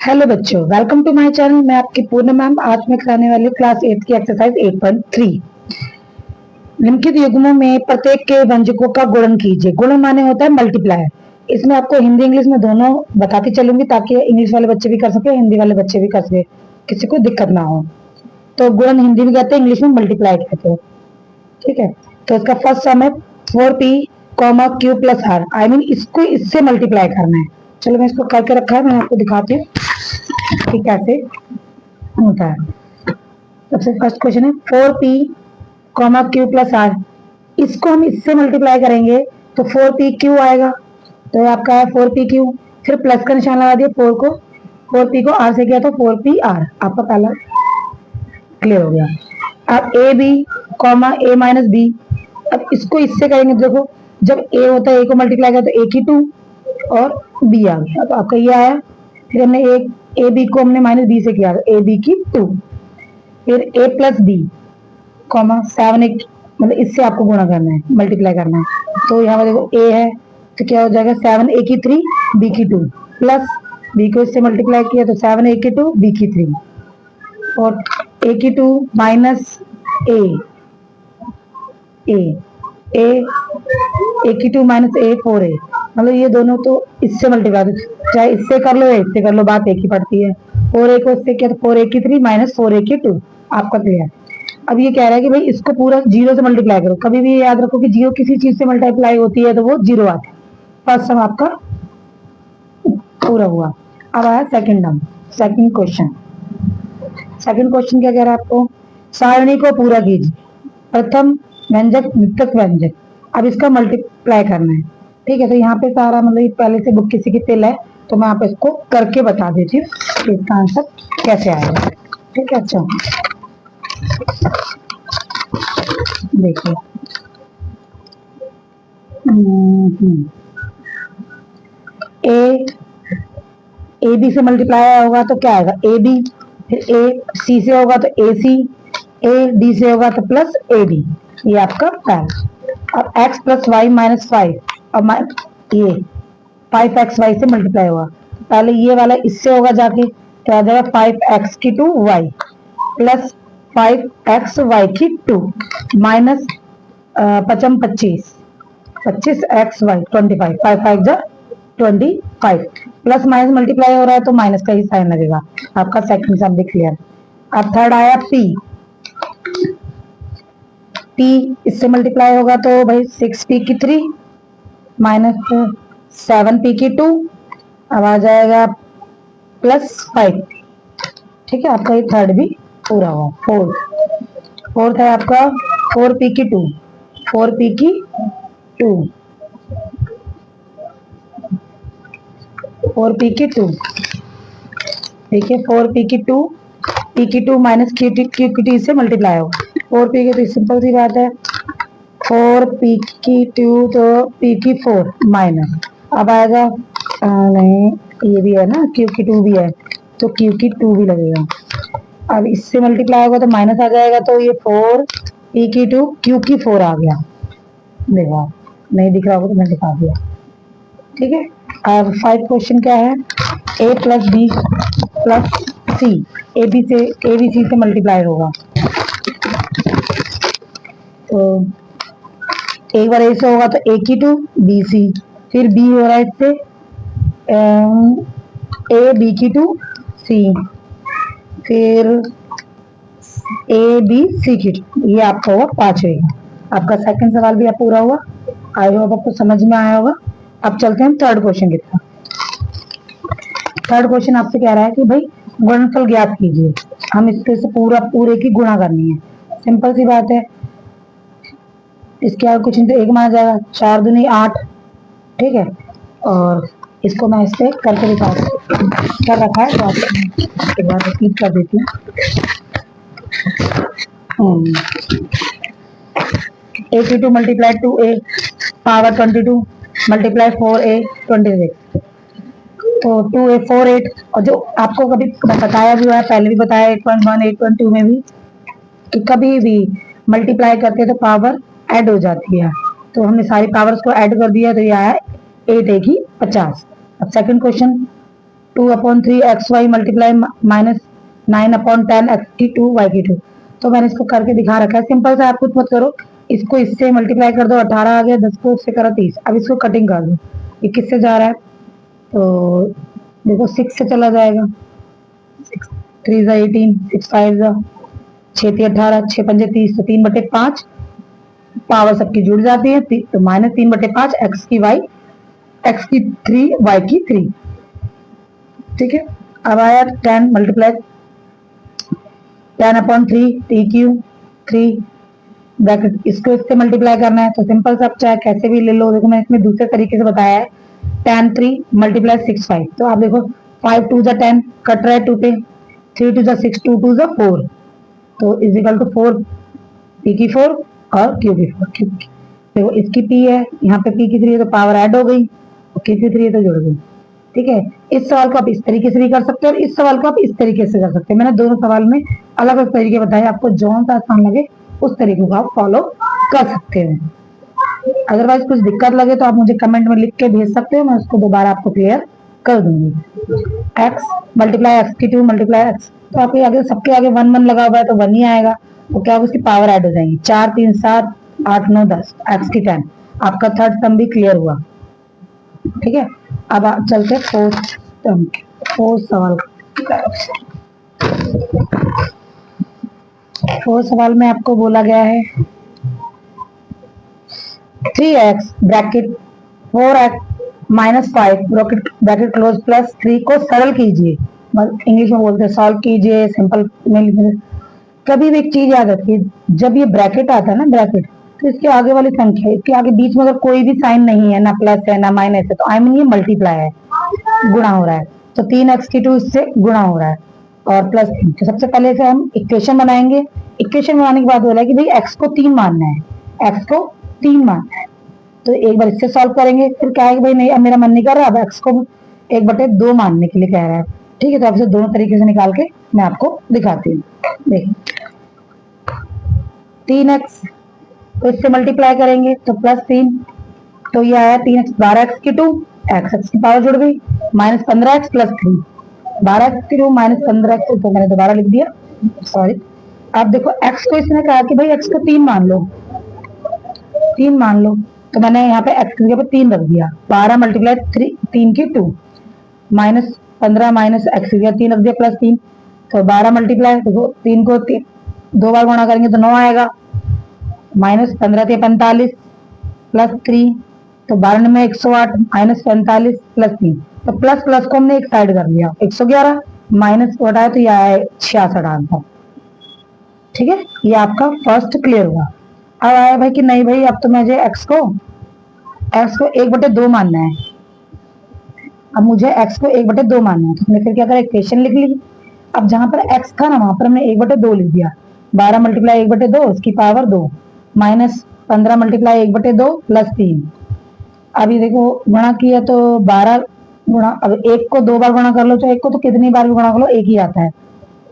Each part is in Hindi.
हेलो बच्चों, वेलकम टू माय चैनल। मैं आपकी पूर्ण मैम। आज मैं कराने वाली क्लास 8 की एक्सरसाइज 8.3। निम्नलिखित युग्मों में प्रत्येक के व्यंजकों का गुणन कीजिए। गुणन माने होता है मल्टीप्लाई। इसमें आपको हिंदी इंग्लिश में दोनों बताती चलूंगी ताकि इंग्लिश वाले बच्चे भी कर सके, हिंदी वाले बच्चे भी कर सके, किसी को दिक्कत ना हो। तो गुणन हिंदी में कहते हैं, इंग्लिश में मल्टीप्लाई कहते हैं। ठीक है, तो इसका फर्स्ट सम है 4p comma q plus r. I mean इसको इससे मल्टीप्लाई करना है। चलो मैं इसको करके रखा है, मैं आपको दिखाती हूँ कि कैसे होता है। सबसे फर्स्ट क्वेश्चन है 4p comma q plus are. इसको हम इससे मल्टीप्लाई करेंगे तो 4p क्यू आएगा। तो ये आपका है 4p क्यू, फिर प्लस का निशान लगा दिया 4p को r से किया तो 4p r। आपका पहला क्लियर हो गया। अब a b comma a minus b. अब इसको इससे करेंगे, देखो जब ए होता है ए को मल्टीप्लाई करें तो ए की 2 और बी आ गया। तो आपका ये आया। फिर हमने एक ए बी को हमने माइनस बी से किया तो ए बी की 2। फिर ए प्लस बी कॉमा 7 एक, मतलब इससे आपको गुणा करना है, मल्टीप्लाई करना है। तो यहाँ पर देखो ए है तो क्या हो जाएगा 7 ए की 3 बी की 2 प्लस बी को इससे मल्टीप्लाई किया तो 7 ए की 2 बी की 3 और ए की 2 माइनस ए ए ए ए की 2 माइनस ए 4 ए। मतलब ये दोनों तो इससे मल्टीप्लाई, चाहे इससे कर लो या इससे कर लो, बात एक ही पड़ती है। 4 ए को इससे किया तो 4 ए की 3 माइनस 4 ए की 2। आपका क्लियर। अब ये कह रहा है कि भाई इसको पूरा जीरो से मल्टीप्लाई करो। कभी भी याद रखो कि जीरो किसी चीज से मल्टीप्लाई होती है तो वो जीरो आता है। फर्स्ट सम आपका पूरा हुआ। अब आया second number, second question. Second question क्या कह रहा है आपको, सारणी को पूरा कीजिए। प्रथम व्यंजक द्वितीयक व्यंजक, अब इसका मल्टीप्लाई करना है। ठीक है, तो यहाँ पे सारा मतलब पहले से बुक किसी की तिल है तो मैं आप इसको करके बता देती हूँ कि इसका आंसर कैसे आएगा। ठीक है, अच्छा देखिए ए बी से मल्टीप्लाई होगा तो क्या आएगा ए बी, फिर ए सी से होगा तो ए सी, ए डी से होगा तो प्लस ए डी। ये आपका पहला। अब x प्लस वाई माइनस 5 और ये 5xy से मल्टीप्लाई होगा। पहले ये वाला इससे होगा जाके तो आ जाएगा 5x की 2 y प्लस 5xy की 2 माइनस 25 25xy 25 5 5 जा 25 प्लस माइनस मल्टीप्लाई हो रहा है तो माइनस का ही साइन लगेगा। आपका सेकंड सम भी क्लियर। अब थर्ड आया p। p इससे मल्टीप्लाई होगा तो भाई 6p की 3 माइनस 7p की 2। अब आ जाएगा प्लस 5। ठीक है, आपका ये थर्ड भी पूरा हुआ। फोर्थ है आपका 4p की 2 4p की 2 4p की 2। देखिए 4p की 2 p की 2 माइनस q की 2 से मल्टीप्लाई होगा। 4p की 2 सिंपल सी बात है, 4p की 2 तो p की 4 माइनस, अब आएगा नहीं ये भी है ना q की 2 भी है तो q की 2 भी लगेगा। अब इससे मल्टीप्लाई होगा तो माइनस आ जाएगा तो ये 4 p की 2 q की 4 आ गया। देखो नहीं दिख रहा होगा तो मैं दिखा दिया। ठीक है, अब 5 क्वेश्चन क्या है, a plus b plus c. A b c से मल्टीप्लाई होगा तो एक बार ए से होगा तो ए की 2 बी सी, फिर बी हो रहा है इससे ए बी की 2 सी, फिर ए बी सी की 2। ये आपका होगा 5वें। आपका सेकंड सवाल भी आप पूरा हुआ। आई होप आपको समझ में आया होगा। अब चलते हैं थर्ड क्वेश्चन की तरफ। थर्ड क्वेश्चन आपसे कह रहा है कि भाई गुणनफल ज्ञात कीजिए। हम इसके से पूरे की गुणा करनी है। सिंपल सी बात है, इसके आगे कुछ नहीं तो एक माना जाएगा, 4 दूनी 8। ठीक है, और इसको मैं इससे करके दिखा कर रखा है तो आपको एक बार रिपीट कर देती हूँ। ए की 2 multiply 2a power 22 multiply 4a 26 तो 2a 4 8। और जो आपको कभी बताया भी हुआ है, पहले भी बताया 8.1 8.2 में भी कि कभी भी मल्टीप्लाई करते तो पावर ऐड हो जाती है। तो हमने सारी पावर्स को ऐड कर दिया तो ये आया 8 की 50। अब second question 2/3 x y multiply minus 9/10 x की 2 वाई की 2। तो मैंने इसको करके दिखा रखा है, सिंपल सा, आप कुछ मत करो। इसको इससे मल्टीप्लाई कर दो, 18 आ गया, 10 को इससे करो 30। अब इसको कटिंग कर दो, ये किससे जा रहा है, तो देखो 6 से चला जाएगा, 6 3 18, 6 5 6 18, 6 5 30, तो 3/5 पावर सबकी जुड़ जाती है, तो -3/5 एक्स की वाई, एक्स की 3 वाई की 3। ठीक है, अब आया 10 मल्टीप्लाई 10/3 टी क्यू 3 ब्रैकेट, इसको इससे मल्टीप्लाई करना है, तो सिंपल सा, चाहे कैसे भी ले लो। देखो मैं इसमें दूसरे तरीके से बताया है, 10 3 मल्टीप्लाई 6 5। तो आप देखो 5 2 10 कट रहा है 2 पे, 3 2 6 2 2 4, तो इजिकल टू 4 पी की 4 और क्यू की 4। देखो इसकी पी है, यहाँ पे पी की 3 है, तो पावर ऐड हो गई, और क्यू की 3 है तो जुड़ गई। ठीक है, इस सवाल को आप इस तरीके से भी कर सकते हो और इस सवाल को आप इस तरीके से कर सकते हैं। मैंने दोनों सवाल में अलग अलग तरीके बताए, आपको जो सा आसान लगे उस तरीके को आप फॉलो कर सकते हैं। अदरवाइज कुछ दिक्कत लगे तो आप मुझे कमेंट में लिख के भेज सकते हो, मैं उसको दोबारा आपको क्लियर कर दूंगी। एक्स मल्टीप्लाई एक्स की 2 मल्टीप्लाई एक्स, तो आपके आगे सबके आगे 1 1 लगा हुआ है, तो 1 ही आएगा, तो क्या होगा, उसकी पावर ऐड हो जाएगी, 4 3 7 8 9 10 एक्स की 10। आपका थर्ड सम भी क्लियर हुआ। ठीक है, अब आप चलते फोर्थ सवाल। फोर्थ सवाल में आपको बोला गया है 3x bracket 4x minus 5 bracket close plus 3 को सरल कीजिए, इंग्लिश में बोलते हैं सॉल्व कीजिए, सिंपल में। कभी भी एक चीज याद रखिए, जब ये ब्रैकेट आता है ना, ब्रैकेट, तो इसके आगे वाली संख्या, इसके आगे बीच में अगर कोई भी साइन नहीं है, ना प्लस है ना माइनस है, तो आई मीन ये मल्टीप्लाई है, गुणा हो रहा है। तो 3x की 2 इससे गुणा हो रहा है और प्लस 3। तो सबसे पहले से हम इक्वेशन बनाएंगे। इक्वेशन बनाने के बाद बोला है कि भाई x को 3 मानना है, x को 3 मानना है, तो एक बार इससे सॉल्व करेंगे। फिर क्या है कि भाई नहीं, अब मेरा मन नहीं कर रहा, अब x को 1/2 मानने के लिए कह रहा है। ठीक है, तो अब इसे दोनों तरीके से निकाल के मैं आपको दिखाती हूँ। देखिए 3x को इससे मल्टीप्लाई करेंगे तो +3, तो ये आया 3x 12x की 2, x की पावर जुड़ गई, -15x + 3, 12x की 2 -15x, तो मैंने दोबारा लिख दिया, सॉरी। अब देखो x को इसने कहा कि भाई x को 3 मान लो, 3 मान लो, तो मैंने यहाँ पे x की जगह पे 3 रख दिया। 12 मल्टीप्लाई 3 की 2, -15 माइनस x की जगह 3 रख दिया, +3, तो 12 मल्टीप्लाई, देखो 3 को 2 बार गुणा करेंगे तो 9 आएगा, -15 × 45 + 3, तो 12 में 108, -45 + 3, तो प्लस प्लस को हमने एक साइड कर लिया, 111 माइनस को हटाया तो ये आया 66 आंसर। ठीक है, ये आपका फर्स्ट क्लियर हुआ। अब आया भाई कि नहीं भाई, अब तो मुझे x को 1/2 मानना है, अब मुझे x को 1/2 मानना है, तो हमने फिर क्या करा, इक्वेशन लिख ली। अब जहां पर x था ना, वहां पर हमने 1/2 लिख दिया, 12 मल्टीप्लाई 1/2 उसकी पावर 2, -15 मल्टीप्लाई 1/2 + 3। अभी देखो गुणा किया तो 12 गुणा, अब 1 को 2 बार गुणा कर लो, तो 1 को तो कितनी बार भी गुणा कर लो, 1 ही आता है।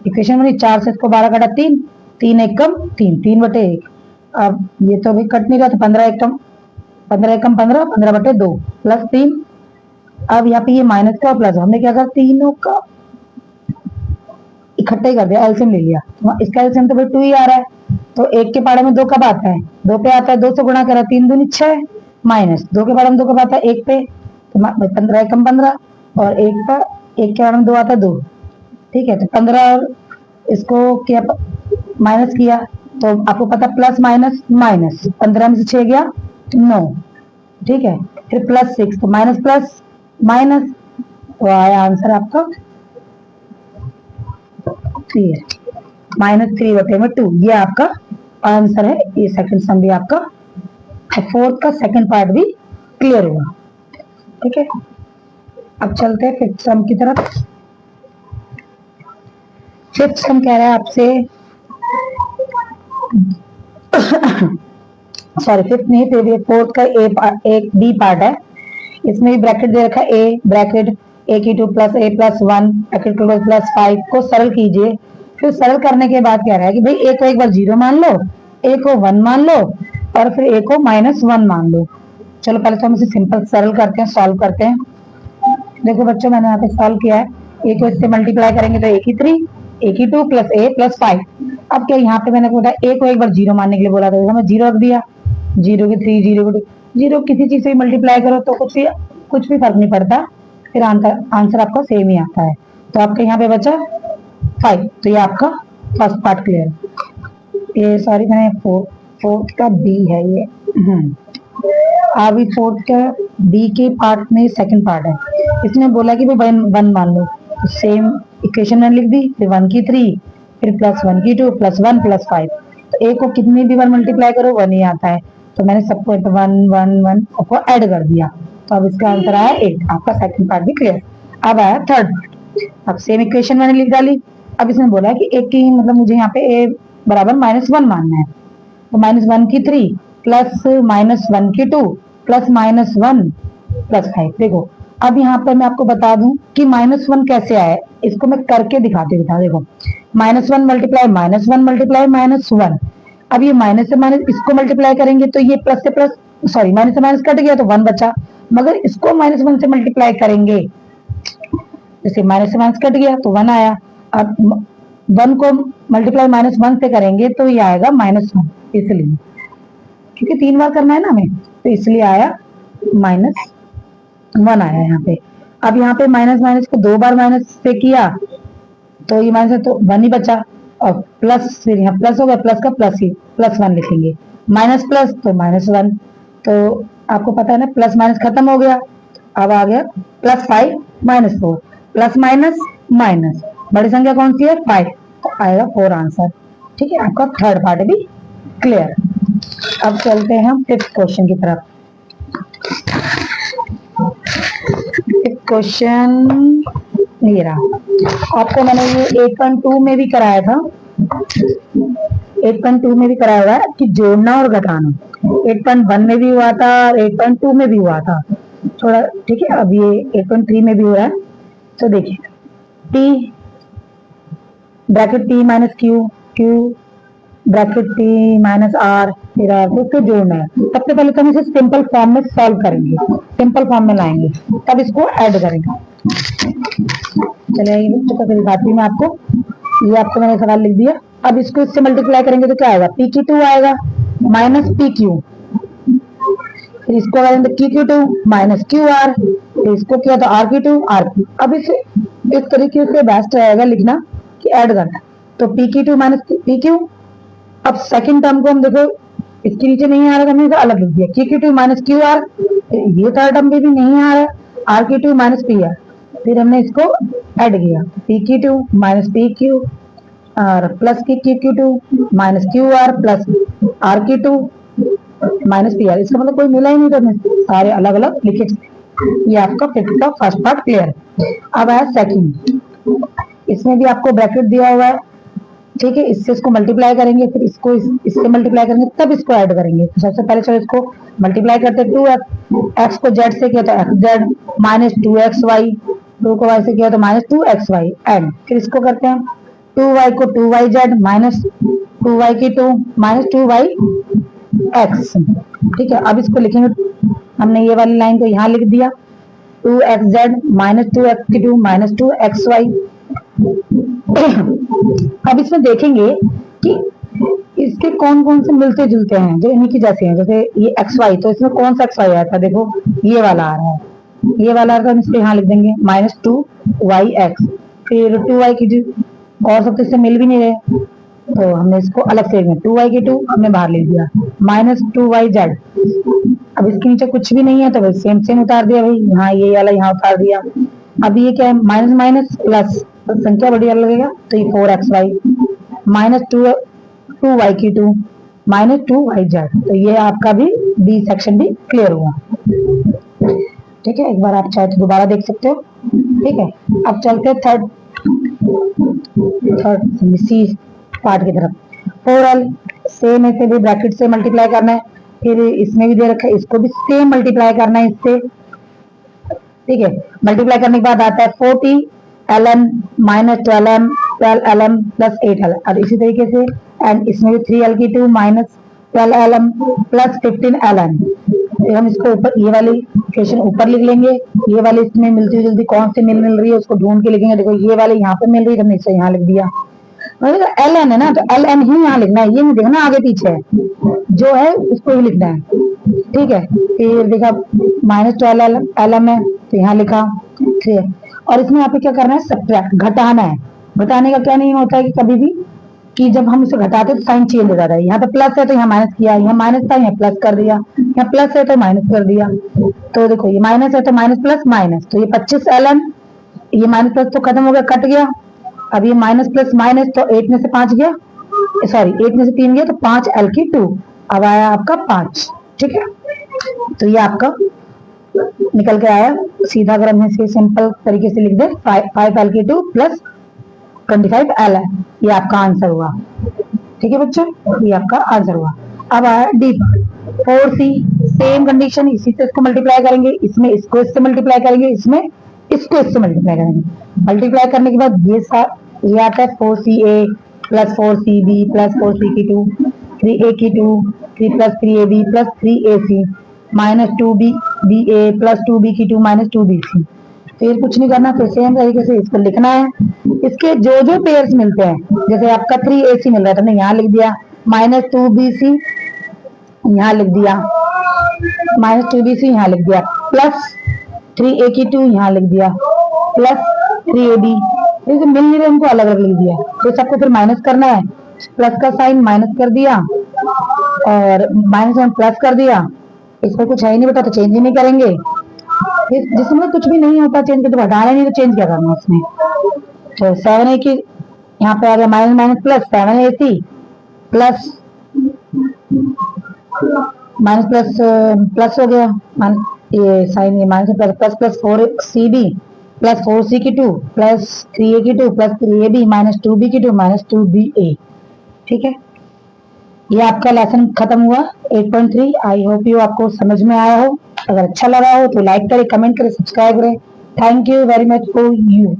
इक्वेशन बनी, 4 से इसको 12 काटा 3, 3 1 कम 3, 3/1। अब ये तो अभी कट नहीं रहा, तो 15 1 कम 15, 15/2 + 3। अब यहाँ पे ये माइनस का प्लस, हमने क्या करा, तीनों का इकट्ठा ही कर दिया, एलसीएम ले लिया, तो इसका एलसीएम तो भाई 2 ही आ रहा है, तो 1 के पाड़े में 2 कब आता है, 2 पे आता है, 2 से गुणा करा, 3 दूनी 6, माइनस 2 के बारे में 2 कब आता है, 1 पे, तो 15 1 कम 15, और 1 का 1 के बारे में 2 आता है 2। ठीक है, तो 15 और इसको क्या माइनस किया, तो आपको पता प्लस माइनस माइनस, 15 में से 6 गया 9। ठीक है, फिर +6, तो माइनस प्लस माइनस, तो आया आंसर आपका 3 है, -3/2, ये आपका आंसर है। ये सेकंड सम भी आपका, फोर्थ का सेकंड पार्ट भी क्लियर हुआ। ठीक है, अब चलते हैं फिफ्थ सम की तरफ। फिफ्थ सम कह रहा है आपसे सॉरी, फिफ्थ नहीं, फिर फोर्थ का एक बी पार्ट है, इसमें भी ब्रैकेट दे रखा है, ए ब्रैकेट a की 2 + a + 1 ब्रैकेट क्लोज +5 को सरल कीजिए। फिर सरल करने के बाद कह रहा है कि भाई a को एक बार 0 मान लो, a को 1 मान लो, और फिर a को -1 मान लो। चलो पहले तो हम इसे सिंपल सरल करते हैं, सॉल्व करते हैं। देखो बच्चों, मैंने यहाँ पे सॉल्व किया है, ए को इससे मल्टीप्लाई करेंगे तो ए की 3, ए की 2 प्लस ए प्लस 5। अब क्या यहाँ पे मैंने बोला ए को एक बार जीरो मानने के लिए बोला था, मैं जीरो रख दिया, जीरो की 3, जीरो की 2, जीरो किसी चीज से मल्टीप्लाई करो तो कुछ भी फर्क नहीं पड़ता, फिर आंसर आपका सेम ही आता है। तो आपका यहाँ पे बचा 5। तो ये आपका फर्स्ट पार्ट क्लियर है। ये सॉरी मैंने फोर्थ का बी है ये। अभी फोर्थ का बी के पार्ट में सेकंड पार्ट है, इसमें बोला कि भाई वन मान लो, तो सेम इक्वेशन मैंने लिख दी, फिर 1 की 3, फिर प्लस 1 की 2 प्लस 1 प्लस 5। तो ए को कितनी भी बार मल्टीप्लाई करो 1 ही आता है, तो मैंने सबको 1 1 1 सबको ऐड कर दिया, तो अब इसका आंसर आया 8। आपका सेकंड पार्ट भी क्लियर। अब आया थर्ड। अब सेम इक्वेशन मैंने लिख डाली, अब इसमें बोला कि एक की मतलब मुझे यहाँ पे ए बराबर -1 मानना है, तो -1 की 3 प्लस -1 की 2 प्लस -1 प्लस 5। देखो अब यहाँ पर मैं आपको बता दूं कि -1 कैसे आया, इसको मैं करके दिखाती हूँ। देखो -1 मल्टीप्लाई -1 मल्टीप्लाई -1। अब ये माइनस से माइनस इसको मल्टीप्लाई करेंगे तो ये प्लस से प्लस, सॉरी माइनस से माइनस कट गया तो 1 बचा, मगर इसको -1 से मल्टीप्लाई करेंगे, जैसे माइनस से माइनस कट गया तो 1 आया। अब 1 को मल्टीप्लाई -1 से करेंगे तो ये आएगा -1, इसलिए क्योंकि 3 बार करना है ना हमें, तो इसलिए आया -1 आया यहाँ पे। अब यहाँ पे माइनस माइनस को 2 बार माइनस से किया तो ये माइनस तो 1 ही बचा, और प्लस फिर यहाँ प्लस हो गया, प्लस का प्लस ही +1 लिखेंगे, माइनस प्लस तो -1। तो आपको पता है ना प्लस माइनस खत्म हो गया, अब आ गया +5 -4, प्लस माइनस माइनस, बड़ी संख्या कौन सी है 5, तो आएगा 4 आंसर। ठीक है, आपका थर्ड पार्ट भी क्लियर। अब चलते हैं हम फिफ्थ क्वेश्चन की तरफ। क्वेश्चन ये रहा, आपको मैंने ये 8.2 में भी कराया था, 8.2 में भी कराया हुआ है कि जोड़ना और घटाना, 8.1 में भी हुआ था, 8.2 में भी हुआ था थोड़ा। ठीक है, अब ये 8.3 में भी हो रहा है। तो देखिए t bracket t minus q, q bracket t minus r, फिर आर को फिर जोड़ना है। सबसे पहले तो हम इसे सिंपल फॉर्म में सॉल्व करेंगे, सिंपल फॉर्म में लाएंगे, तब इसको ऐड करेंगे। चलिए तो दिखाती हूँ मैं आपको, ये आपको मैंने सवाल लिख दिया। अब इसको इससे मल्टीप्लाई करेंगे तो क्या आएगा, पी की 2 आएगा माइनस पी क्यू, फिर इसको करेंगे क्यू की 2 माइनस क्यू आर, फिर इसको किया तो आर की 2 आर की। अब इसे इस तरीके से बेस्ट रहेगा लिखना कि ऐड करना, तो पी की 2 माइनस पी क्यू। अब सेकंड टर्म को हम देखो, इसके नीचे नहीं आ रहा था, हमने तो अलग लिख दिया, क्यू की 2 माइनस क्यू आर, ये थर्ड टर्म भी नहीं आ रहा है, आर की 2 माइनस पी आर, फिर हमने इसको ऐड किया, पी की 2 माइनस पी क्यू और प्लस की क्यू की 2 minus q r plus r की 2 माइनस पी आर। इसका मतलब कोई मिला ही नहीं, तो सारे अलग अलग लिखे। ये आपका फिफ्थ का फर्स्ट पार्ट क्लियर। अब आया सेकंड, इसमें भी आपको ब्रैकेट दिया हुआ है। ठीक है, इससे इसको मल्टीप्लाई करेंगे, फिर इसको इससे मल्टीप्लाई करेंगे, तब इसको ऐड करेंगे। तो सबसे पहले चलो इसको मल्टीप्लाई करते हैं, 2x को z से किया तो xz माइनस 2xy, 2 को y से किया तो -2xy एंड फिर इसको करते हैं 2y को 2yz माइनस 2y की 2 माइनस 2yx। ठीक है, अब इसको लिखेंगे, हमने ये वाली लाइन को यहाँ लिख दिया, 2xz माइनस 2x की 2 माइनस 2xy। अब इसमें देखेंगे कि इसके कौन कौन से मिलते जुलते हैं जो इन्हीं की जैसे हैं, जैसे ये xy, तो इसमें कौन सा xy आता है, देखो ये वाला आ रहा है, ये वाला आ रहा है, हम इसको यहाँ लिख देंगे -2yx, फिर 2y की और सब इससे मिल भी नहीं रहे, तो हमने इसको अलग से 2y की 2 हमने बाहर ले दिया, -2yz। अब इसके नीचे कुछ भी नहीं है तो भाई सेम सेम उतार दिया, भाई यहाँ ये वाला यहाँ उतार दिया। अब ये क्या है, माइनस माइनस प्लस, तो संख्या बढ़िया लगेगा, तो ये 4xy माइनस 2y की 2 माइनस 2yz। तो ये आपका भी बी सेक्शन भी क्लियर हुआ। ठीक है, एक बार आप चाहे तो दोबारा देख सकते हो। ठीक है, अब चलते हैं थर्ड सी पार्ट की तरफ। 4l सेम ऐसे भी ब्रैकेट से मल्टीप्लाई करना है, फिर इसमें भी दे रखा है, इसको भी सेम मल्टीप्लाई करना है इससे। ठीक है, मल्टीप्लाई करने के बाद आता है 40ln minus 12ln plus 8l, और इसी तरीके से एंड इसमें भी 3l की 2 माइनस 12ln प्लस 15ln, हम इसको ऊपर ये वाली इक्वेशन ऊपर लिख लेंगे, ये वाली इसमें मिलती जुलती कौन सी मिल रही है उसको ढूंढ के लिखेंगे। देखो ये वाली यहाँ पे मिल रही है, हमने इसे यहाँ लिख दिया। एल एन है ना, तो एल एन ही यहाँ लिखना है, ये नहीं देखना आगे पीछे है, जो है उसको ही लिखना है, ठीक है। फिर देखा -12 एल एम है, तो यहाँ लिखा, ठीक है। और इसमें यहाँ पे क्या करना है, सब्ट्रैक्ट, घटाना है। घटाने का क्या नियम होता है कि कभी भी कि जब हम इसे घटाते हैं तो साइन चेंज हो जाता है। यहाँ पे प्लस है तो यहाँ माइनस किया, यहाँ माइनस था यहाँ प्लस कर दिया, यहाँ प्लस है तो माइनस कर दिया। तो देखो ये माइनस है तो माइनस प्लस माइनस, तो ये 25 एल एन, ये माइनस प्लस तो खत्म हो गया, कट गया। अब ये माइनस प्लस माइनस, तो 8 में से 5 गया, सॉरी 8 में से 3 गया, तो 5 एल की 2, अब आया आपका 5, ठीक है। तो ये आपका निकल के आया सीधा। अगर हम इसे सिंपल तरीके से लिख दे 5 एल की 2 प्लस 25 एल है, ये आपका आंसर हुआ, ठीक है बच्चों, ये आपका आंसर हुआ। अब आया डी पर 4C, सेम कंडीशन, इसी से इसको मल्टीप्लाई करेंगे, इसमें इसको इससे मल्टीप्लाई करेंगे, इसमें इसको इससे मल्टीप्लाई करेंगे। मल्टीप्लाई करने के बाद ये आता है 4CA plus 4CB plus 4C की 2, 3A की 2, 3 plus 3AB plus 3AC minus 2BA plus 2B की 2 माइनस 2BC। फिर कुछ नहीं करना, फिर सेम तरीके से इसको लिखना है। इसके जो जो पेयर्स मिलते हैं, जैसे आपका 3AC मिल रहा है तो हमने यहाँ लिख दिया, माइनस 2BC यहाँ लिख दिया, माइनस 2BC यहाँ लिख दिया, प्लस 3A की 2 यहाँ लिख दिया, प्लस 3AB, जैसे मिल नहीं रहे उनको अलग अलग लिख दिया। तो सबको फिर माइनस करना है, प्लस का साइन माइनस कर दिया और माइनस में प्लस कर दिया। इसमें कुछ है ही नहीं बेटा, तो चेंज ही नहीं करेंगे। जिसमें कुछ भी नहीं होता चेंज करके, तो हटाना नहीं, तो चेंज क्या करना उसमें। तो 7A की यहाँ पे आ गया minus minus plus 7AC plus minus plus plus हो गया, ये साइन ये minus plus plus plus 4CB plus 4C की 2 प्लस 3A की 2 प्लस 3AB माइनस 2B की 2 माइनस 2BA, ठीक है। ये आपका लेसन खत्म हुआ 8.3। आई होप यू आपको समझ में आया हो। अगर अच्छा लगा हो तो लाइक करें, कमेंट करें, सब्सक्राइब करें। Thank you very much for you.